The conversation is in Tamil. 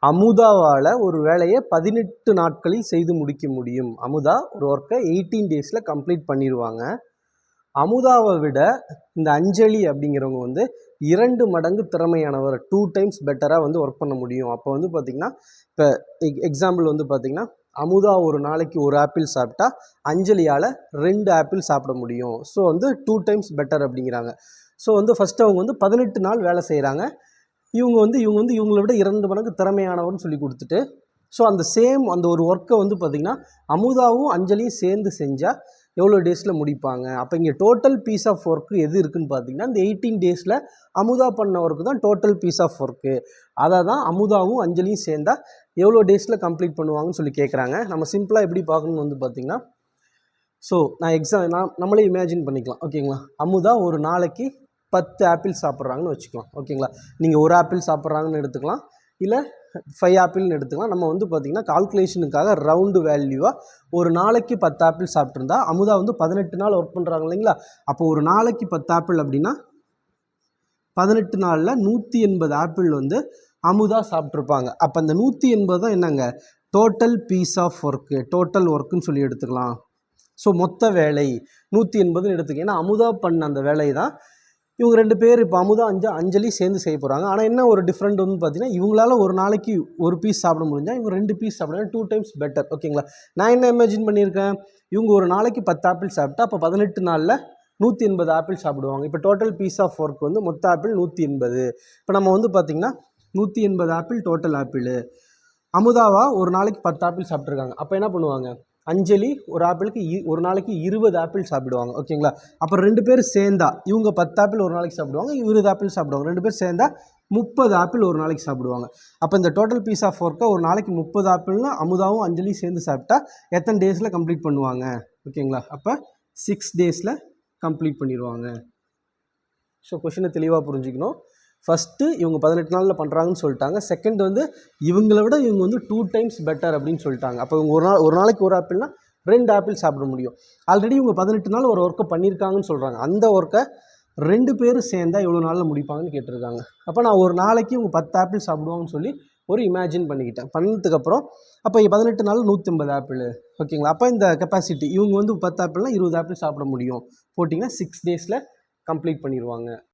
அமுதாவால் ஒரு வேலையை 18 நாட்களில் செய்து முடிக்க முடியும். அமுதா ஒரு ஒர்க்கை 18 டேஸில் கம்ப்ளீட் பண்ணிடுவாங்க. அமுதாவை விட இந்த அஞ்சலி அப்படிங்கிறவங்க வந்து 2 மடங்கு திறமையானவர், 2 டைம்ஸ் பெட்டராக வந்து ஒர்க் பண்ண முடியும். அப்போ வந்து பார்த்திங்கன்னா, இப்போ எக்ஸாம்பிள் வந்து பார்த்திங்கன்னா, அமுதா ஒரு நாளைக்கு ஒரு ஆப்பிள் சாப்பிட்டா அஞ்சலியால் 2 ஆப்பிள் சாப்பிட முடியும். ஸோ வந்து 2 டைம்ஸ் பெட்டர் அப்படிங்கிறாங்க. ஸோ வந்து ஃபஸ்ட்டு அவங்க வந்து 18 நாள் வேலை செய்கிறாங்க. இவங்க வந்து இவங்களை விட 2 மடங்கு திறமையானவர்னு சொல்லி கொடுத்துட்டு, ஸோ அந்த ஒரு ஒர்க்கை வந்து பார்த்திங்கன்னா அமுதாவும் அஞ்சலியும் சேர்ந்து செஞ்சால் எவ்வளோ டேஸில் முடிப்பாங்க. அப்போ இங்கே டோட்டல் பீஸ் ஆஃப் ஒர்க்கு எது இருக்குதுன்னு பார்த்தீங்கன்னா, இந்த 18 டேஸில் அமுதா பண்ண ஒர்க்கு தான் டோட்டல் பீஸ் ஆஃப் ஒர்க்கு. அதை தான் அமுதாவும் அஞ்சலியும் சேர்ந்தால் எவ்வளோ டேஸில் கம்ப்ளீட் பண்ணுவாங்கன்னு சொல்லி கேட்குறாங்க. நம்ம சிம்பிளாக எப்படி பார்க்கணுன்னு வந்து பார்த்திங்கன்னா, ஸோ நம்மளே இமேஜின் பண்ணிக்கலாம். ஓகேங்களா, அமுதா ஒரு நாளைக்கு 10 ஆப்பிள் சாப்பிட்றாங்கன்னு வச்சுக்கலாம். ஓகேங்களா, நீங்கள் ஒரு ஆப்பிள் சாப்பிட்றாங்கன்னு எடுத்துக்கலாம், இல்லை 5 ஆப்பிள்னு எடுத்துக்கலாம். நம்ம வந்து பார்த்திங்கன்னா கால்குலேஷனுக்காக ரவுண்டு வேல்யூவாக ஒரு நாளைக்கு 10 ஆப்பிள் சாப்பிட்ருந்தா அமுதா வந்து 18 நாள் ஒர்க் பண்ணுறாங்க இல்லைங்களா. அப்போ ஒரு நாளைக்கு 10 ஆப்பிள் அப்படின்னா 18 நாளில் 180 ஆப்பிள் வந்து அமுதா சாப்பிட்ருப்பாங்க. அப்போ அந்த 180 தான் என்னங்க, total piece of work, total ஒர்க்குன்னு சொல்லி எடுத்துக்கலாம். ஸோ மொத்த வேலை 180ன்னு எடுத்துக்க. ஏன்னா அமுதா பண்ண அந்த வேலை தான் இவங்க 2 பேர் இப்போ அமுதா அஞ்சலி சேர்ந்து செய்ய போகிறாங்க. ஆனால் என்ன ஒரு டிஃப்ரெண்ட் வந்து பார்த்தீங்கன்னா, இவங்களால ஒரு நாளைக்கு ஒரு பீஸ் சாப்பிட முடிஞ்சால் இவங்க 2 பீஸ் சாப்பிட்றாங்க, 2 டைம்ஸ் பெட்டர். ஓகேங்களா, நான் என்ன இமேஜின் பண்ணியிருக்கேன், இவங்க ஒரு நாளைக்கு 10 ஆப்பிள் சாப்பிட்டா அப்போ 18 நாளில் 180 ஆப்பிள் சாப்பிடுவாங்க. இப்போ டோட்டல் பீஸ் ஆஃப் ஒர்க் வந்து மொத்த ஆப்பிள் 180. இப்போ நம்ம வந்து பார்த்திங்கன்னா 180 ஆப்பிள் டோட்டல் ஆப்பிள். அமுதாவா ஒரு நாளைக்கு 10 ஆப்பிள் சாப்பிட்ருக்காங்க. அப்போ என்ன பண்ணுவாங்க, அஞ்சலி ஒரு ஆப்பிளுக்கு ஒரு நாளைக்கு 20 ஆப்பிள் சாப்பிடுவாங்க. ஓகேங்களா, அப்புறம் 2 பேர் சேர்ந்தா இவங்க 10 ஆப்பிள் ஒரு நாளைக்கு சாப்பிடுவாங்க, 20 ஆப்பிள் சாப்பிடுவாங்க. 2 பேர் சேர்ந்தா 30 ஆப்பிள் ஒரு நாளைக்கு சாப்பிடுவாங்க. அப்போ இந்த டோட்டல் பீஸ் ஆஃப் ஒர்க்கை ஒரு நாளைக்கு 30 ஆப்பிள்னு அமுதாவும் அஞ்சலியும் சேர்ந்து சாப்பிட்டா எத்தனை டேஸில் கம்ப்ளீட் பண்ணுவாங்க. ஓகேங்களா, அப்போ 6 டேஸில் கம்ப்ளீட் பண்ணிடுவாங்க. ஸோ கொஷினை தெளிவாக புரிஞ்சுக்கணும். ஃபஸ்ட்டு இவங்க 18 நாளில் பண்ணுறாங்கன்னு சொல்லிட்டாங்க. செகண்ட் வந்து இவங்களை விட இவங்க வந்து 2 டைம்ஸ் பெட்டர் அப்படின்னு சொல்லிட்டாங்க. அப்போ இவங்க ஒரு நாளைக்கு ஒரு ஆப்பிள்னா 2 ஆப்பிள் சாப்பிட முடியும். ஆல்ரெடி இவங்க 18 நாள் ஒரு ஒர்க்கை பண்ணியிருக்காங்கன்னு சொல்கிறாங்க. அந்த ஒர்க்கை 2 பேரும் சேர்ந்தால் எவ்வளோ நாளில் முடிப்பாங்கன்னு கேட்டிருக்காங்க. அப்போ நான் ஒரு நாளைக்கு இவங்க 10 ஆப்பிள் சாப்பிடுவாங்கன்னு சொல்லி ஒரு இமேஜின் பண்ணிக்கிட்டேன். பண்ணதுக்கப்புறம் அப்போ 18 நாள் 150 ஆப்பிள். ஓகேங்களா, அப்போ இந்த கெப்பாசிட்டி இவங்க வந்து 10 ஆப்பிள்னால் 20 ஆப்பிள் சாப்பிட முடியும் போட்டிங்கன்னா 6 டேஸில் கம்ப்ளீட் பண்ணிடுவாங்க.